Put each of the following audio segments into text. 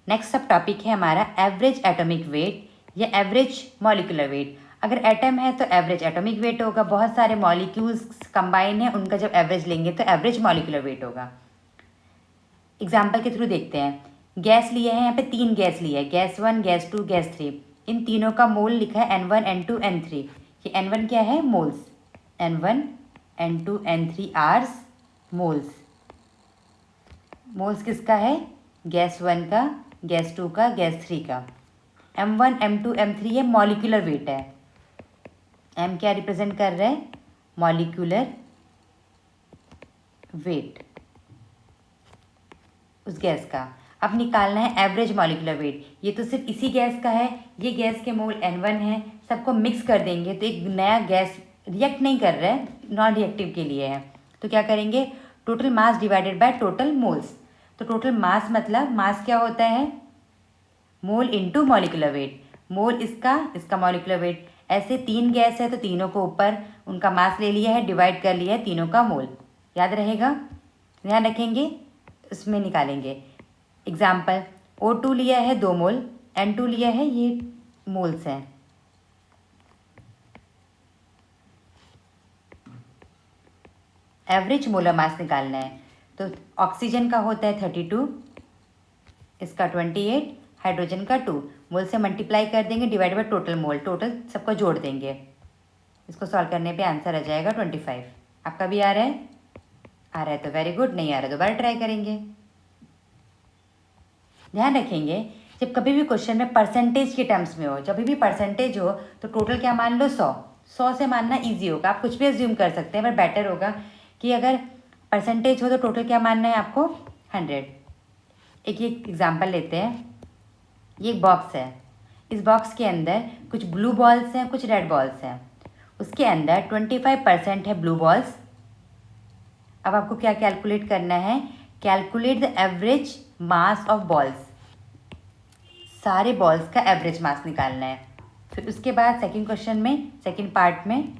Next सब topic है हमारा एवरेज एटॉमिक वेट या एवरेज मॉलिक्यूलर वेट। अगर एटम है तो एवरेज एटॉमिक वेट होगा, बहुत सारे मॉलिक्यूल्स कंबाइन है उनका जब एवरेज लेंगे तो एवरेज मॉलिक्यूलर वेट होगा। एग्जाम्पल के थ्रू देखते हैं। गैस लिए हैं, यहाँ पे 3 गैस लिए है, गैस 1, गैस 2, गैस 3। इन तीनों का मोल लिखा है N1, N2, N3। ये N1 क्या है? Moles. N1, N2, N3 hours moles. Moles किसका है? गैस 1 का, गैस 2 का, गैस 3 का। M1, M2, M3 ये मॉलिक्यूलर वेट है। M क्या रिप्रेजेंट कर रहा है? मॉलिक्यूलर वेट उस गैस का। अब निकालना है एवरेज मॉलिक्यूलर वेट। ये तो सिर्फ इसी गैस का है, ये गैस के मोल N1 है। सबको मिक्स कर देंगे तो एक नया गैस रिएक्ट नहीं कर रहा है, नॉन रिएक्टिव के लिए है। तो क्या करेंगे? Total mass divided by total moles. तो टोटल मास मतलब मास क्या होता है? Mole into molecular weight. Mole इसका मॉलिक्यूलर वेट। ऐसे 3 गैस है तो तीनों को ऊपर उनका मास ले लिया है, डिवाइड कर लिया है तीनों का मोल। याद रहेगा, ध्यान रखेंगे, उसमें निकालेंगे। एग्जाम्पल, O2 लिया है 2 मोल, N2 लिया है, ये मोल्स हैं। एवरेज मोलर मास निकालना है तो ऑक्सीजन का होता है 32, इसका 28, हाइड्रोजन का 2। मोल से मल्टीप्लाई कर देंगे, divide by total mole, total सबको जोड़ देंगे। इसको सॉल्व करने पे आंसर आ जाएगा 25। आपका भी आ रहा है? आ रहा है तो वेरी गुड, नहीं आ रहा है दोबारा ट्राई करेंगे। ध्यान रखेंगे, जब कभी भी क्वेश्चन में परसेंटेज के टर्म्स में हो, जब भी परसेंटेज हो तो टोटल क्या मान लो? 100। 100 से मानना ईजी होगा, आप कुछ भी अज्यूम कर सकते हैं, पर बेटर होगा कि अगर परसेंटेज हो तो टोटल क्या मानना है आपको? 100। एक एग्जाम्पल लेते हैं। ये एक बॉक्स है, इस बॉक्स के अंदर कुछ ब्लू बॉल्स हैं, कुछ रेड बॉल्स हैं। उसके अंदर 25% है ब्लू बॉल्स। अब आपको क्या कैलकुलेट करना है? Calculate the average mass of balls. सारे बॉल्स का एवरेज मास निकालना है। फिर उसके बाद सेकंड क्वेश्चन में, सेकंड पार्ट में,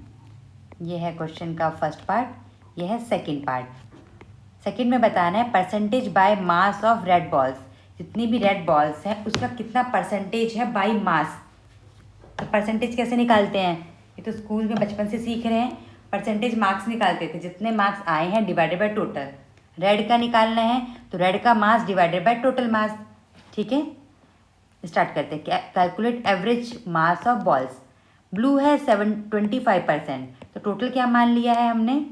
ये है क्वेश्चन का फर्स्ट पार्ट, ये है सेकंड पार्ट। सेकंड में बताना है percentage by mass of red balls. जितनी भी रेड बॉल्स हैं उसका कितना परसेंटेज है बाय मास। तो परसेंटेज कैसे निकालते हैं? ये तो स्कूल में बचपन से सीख रहे हैं। परसेंटेज मार्क्स निकालते थे, जितने मार्क्स आए हैं डिवाइडेड बाय टोटल। रेड का निकालना है तो रेड का मास डिवाइडेड बाय टोटल मास। ठीक है, स्टार्ट करते हैं। Calculate average mass of balls. Blue है 25%, तो टोटल क्या मान लिया है हमने?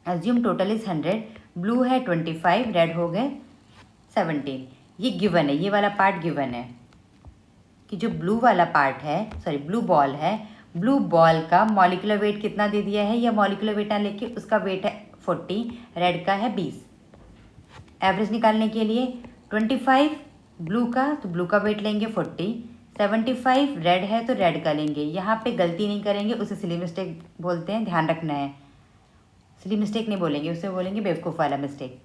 Assume total is 100। ब्लू है 25, रेड हो गए 17। ये गिवन है, ये वाला पार्ट गिवन है कि जो ब्लू वाला पार्ट है, सॉरी ब्लू बॉल है, ब्लू बॉल का मॉलिक्यूलर वेट कितना दे दिया है, या मॉलिक्यूलर वेट ना लेके उसका वेट है 40, रेड का है 20। एवरेज निकालने के लिए 25 ब्लू का, तो ब्लू का वेट लेंगे 40, 75 रेड है तो रेड का लेंगे। यहाँ पे गलती नहीं करेंगे, उसे सिली मिस्टेक बोलते हैं, ध्यान रखना है। सिली मिस्टेक नहीं बोलेंगे, उसे बोलेंगे बेवकूफ़ वाला मिस्टेक।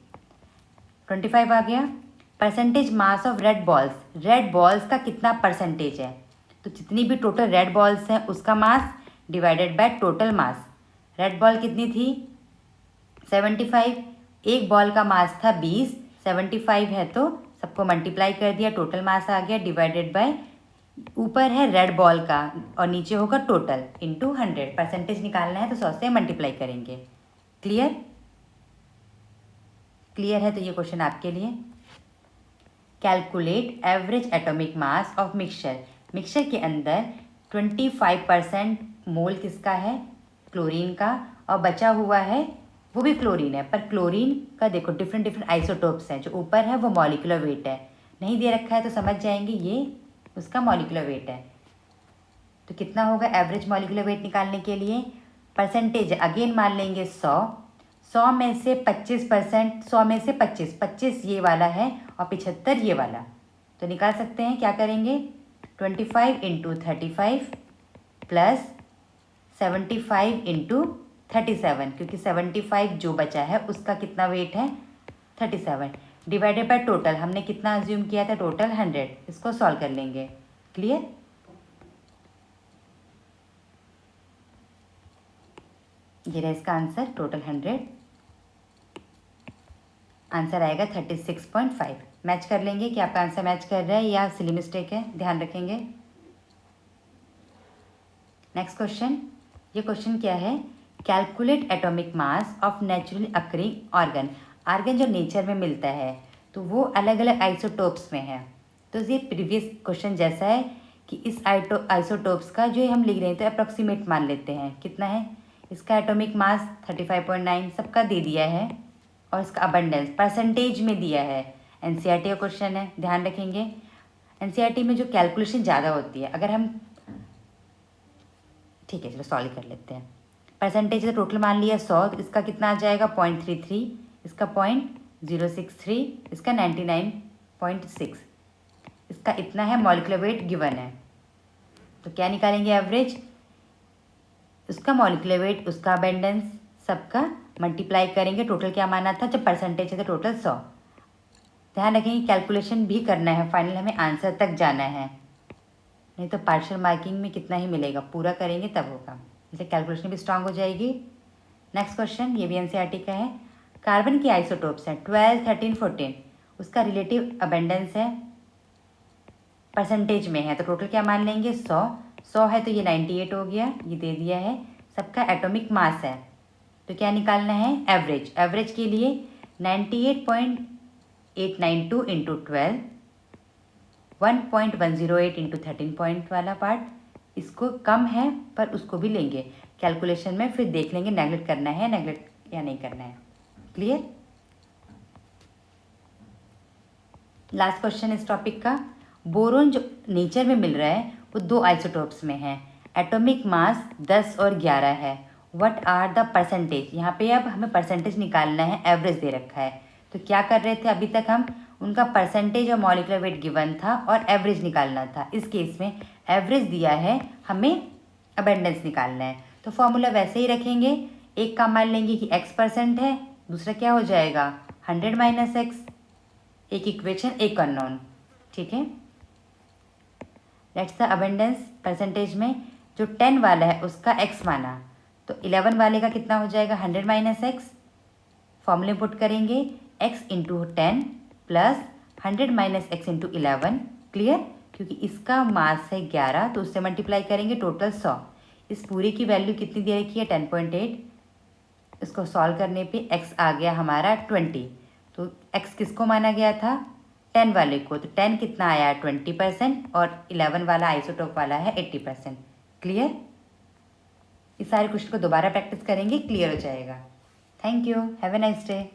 25 आ गया। Percentage mass of red balls, red balls का कितना परसेंटेज है? तो जितनी भी टोटल रेड बॉल्स हैं उसका मास divided by total mass. Red ball कितनी थी? 75। एक बॉल का मास था 20, 75 है तो सबको मल्टीप्लाई कर दिया, टोटल मास आ गया, डिवाइडेड बाय ऊपर है रेड बॉल का और नीचे होगा टोटल इंटू 100। परसेंटेज निकालना है तो 100 से मल्टीप्लाई करेंगे। क्लियर? क्लियर है तो ये क्वेश्चन आपके लिए। Calculate average atomic mass of mixture. Mixture के अंदर 25% मोल किसका है? क्लोरीन का, और बचा हुआ है वो भी क्लोरीन है, पर क्लोरीन का देखो डिफरेंट डिफरेंट आइसोटोप्स हैं। जो ऊपर है वो मॉलिक्यूलर वेट है, नहीं दे रखा है तो समझ जाएंगे ये उसका मॉलिक्यूलर वेट है। तो कितना होगा एवरेज मॉलिक्यूलर वेट निकालने के लिए? परसेंटेज अगेन मान लेंगे 100, 100 में से 25%, 100 में से 25, 25 ये वाला है और 75 ये वाला। तो निकाल सकते हैं, क्या करेंगे? 25 इंटू 35 प्लस 75 इंटू 37, क्योंकि 75 जो बचा है उसका कितना वेट है? 37, डिवाइडेड बाय टोटल। हमने कितना अज्यूम किया था? टोटल 100। इसको सॉल्व कर लेंगे। क्लियर? ये रहा इसका आंसर, टोटल 100। आंसर आएगा 36.5। मैच कर लेंगे कि आपका आंसर मैच कर रहा है या सिली मिस्टेक है, ध्यान रखेंगे। नेक्स्ट क्वेश्चन, ये क्वेश्चन क्या है, calculate atomic mass of naturally occurring argon. Argon जो नेचर में मिलता है तो वो अलग अलग आइसोटोप्स में है। तो ये प्रीवियस क्वेश्चन जैसा है कि इस आइसोटोप्स का जो हम लिख रहे हैं तो अप्रॉक्सीमेट मान लेते हैं कितना है। इसका एटॉमिक मास 35.9 सबका दे दिया है और इसका अबंडेंस परसेंटेज में दिया है। एनसीईआरटी का क्वेश्चन है, ध्यान रखेंगे। एनसीईआरटी में जो कैलकुलेशन ज़्यादा होती है, अगर हम ठीक है चलो सॉल्व कर लेते हैं। परसेंटेज का टोटल मान लिया 100, तो इसका कितना आ जाएगा 0.33, इसका 0.063, इसका 99.6, इसका इतना है मॉलिक्यूलर वेट गिवन है। तो क्या निकालेंगे एवरेज, उसका मॉलिक्यूलर वेट, उसका अबेंडेंस, सबका मल्टीप्लाई करेंगे। टोटल क्या माना था, जब परसेंटेज है तो टोटल 100। ध्यान रखेंगे कैलकुलेशन भी करना है, फाइनल हमें आंसर तक जाना है, नहीं तो पार्शियल मार्किंग में कितना ही मिलेगा, पूरा करेंगे तब होगा, इसलिए कैलकुलेशन भी स्ट्रांग हो जाएगी। नेक्स्ट क्वेश्चन, ये भी एनसीईआरटी का है। कार्बन के आइसोटोप्स हैं 12, 13, 14, उसका रिलेटिव अबेंडेंस है परसेंटेज में है, तो टोटल क्या मान लेंगे 100 है तो ये 98 हो गया, ये दे दिया है। सबका एटॉमिक मास है तो क्या निकालना है एवरेज। एवरेज के लिए 98.892 इंटू 12, 1.108 इंटू 13 पॉइंट वाला पार्ट, इसको कम है पर उसको भी लेंगे कैलकुलेशन में, फिर देख लेंगे नेगलेक्ट करना है नेगलेक्ट या नहीं करना है। क्लियर। लास्ट क्वेश्चन इस टॉपिक का, बोरोन जो नेचर में मिल रहा है वो 2 आइसोटोप्स में है, एटॉमिक मास 10 और 11 है। व्हाट आर द परसेंटेज, यहाँ पे अब हमें परसेंटेज निकालना है, एवरेज दे रखा है। तो क्या कर रहे थे अभी तक हम, उनका परसेंटेज और मॉलिक्यूलर वेट गिवन था और एवरेज निकालना था। इस केस में एवरेज दिया है, हमें अबेंडेंस निकालना है। तो फॉर्मूला वैसे ही रखेंगे, एक का मान लेंगे कि x% है, दूसरा क्या हो जाएगा 100 माइनस x, एक इक्वेशन एक अननोन। ठीक है, लेट्स द अबेंडेंस परसेंटेज में जो 10 वाला है उसका x माना, तो 11 वाले का कितना हो जाएगा 100 माइनस x। फॉर्मूले पुट करेंगे x into 10 plus 100 minus x into 11। Clear, क्योंकि इसका मास है 11 तो उससे मल्टीप्लाई करेंगे टोटल 100। इस पूरे की वैल्यू कितनी दे रखी है 10.8। इसको सॉल्व करने पे x आ गया हमारा 20। तो x किसको माना गया था 10 वाले को, तो 10 कितना आया 20% और 11 वाला आइसोटोप वाला है 80%। क्लियर, इस सारे क्वेश्चन को दोबारा प्रैक्टिस करेंगे, क्लियर हो जाएगा। Thank you, have a nice day.